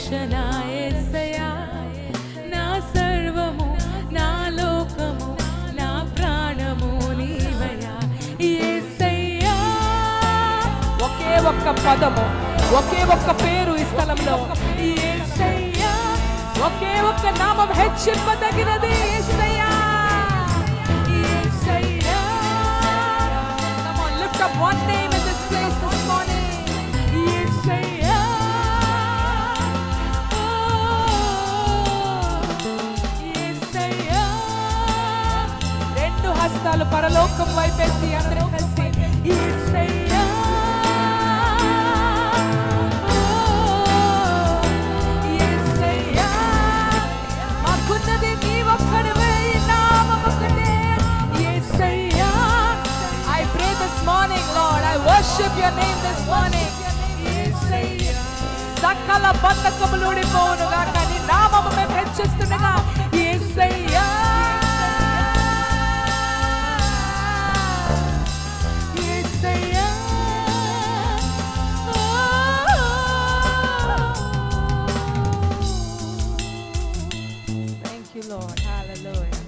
రక్షణ యేసయ్యా, నా సర్వము, నా లోకము, నా ప్రాణము నీవయ్యా యేసయ్యా. ఒకే ఒక్క పదము, ఒకే ఒక్క పేరు ఈ స్థలంలో యేసయ్యా. ఒకే ఒక్క నామం హెచ్చింపదగినది యేసయ్యా, యేసయ్యా. Come on, lift up one name in this place this morning. యేసయ్యా, యేసయ్యా. రెండు హస్తాలు పరలోకం వైపెత్తి అందరూ కలిసి యేసయ్యా, మాకున్నది నీ ఒక్కడివే, నామం ఒకటే యేసయ్యా. I pray this morning, Lord, I worship your name this morning. యేసయ్యా, సకల బంధకములు ఊడిపోవును గాక, నీ నామము మేము హెచ్చిస్తుండగా యేసయ్యా, యేసయ్యా. Thank you, Lord. Hallelujah.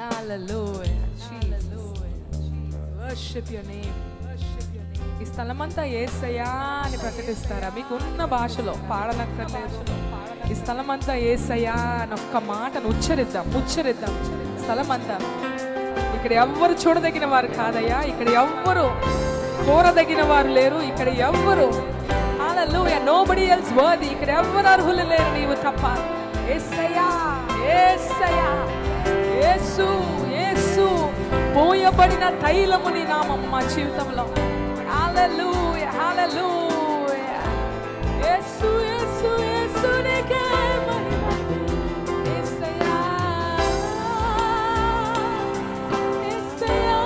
Hallelujah. Jesus. Worship your name. ఈ స్థలమంతా యేసయ్యా అని ప్రకటిస్తారా? మీకున్న భాషలో పాడనక్కర్లేదు. ఈ స్థలమంతా యేసయ్యా అని ఒక్క మాటను ఉచ్చరిద్దాం. స్థలమంతా ఇక్కడ ఎవ్వరు చూడదగిన వారు కాదయ్యా, ఇక్కడ ఎవ్వరు కోరదగిన వారు లేరు, ఇక్కడ ఎవ్వరు హల్లెలూయా nobody else worthy, ఇక్కడ ఎవ్వరు అర్హులు లేరు నీవు తప్ప. యేసయ్యా, యేసయ్యా, యేసు, యేసు, పోయబడిన తైలము నీ నామం మా జీవితంలో. హల్లెలూయా, హల్లెలూయా. యేసు, యేసు, యేసు నీకే మహిమ. యేసయ్యా, యేసయ్యా.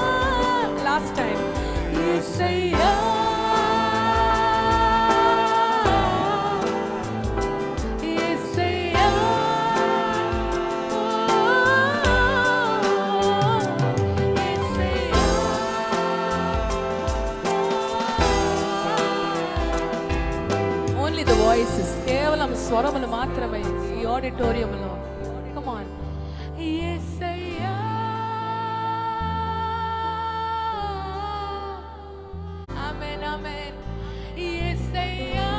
లాస్ట్ టైం యేసయ్యా, కేవలం స్వరములు మాత్రమే ఈ ఆడిటోరియంలో. Come on. యేసయ్యా, ఆమేన్, ఆమేన్. యేసయ్యా,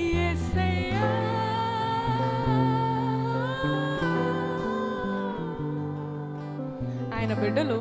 యేసయ్యా. ఆయన బిడ్డలు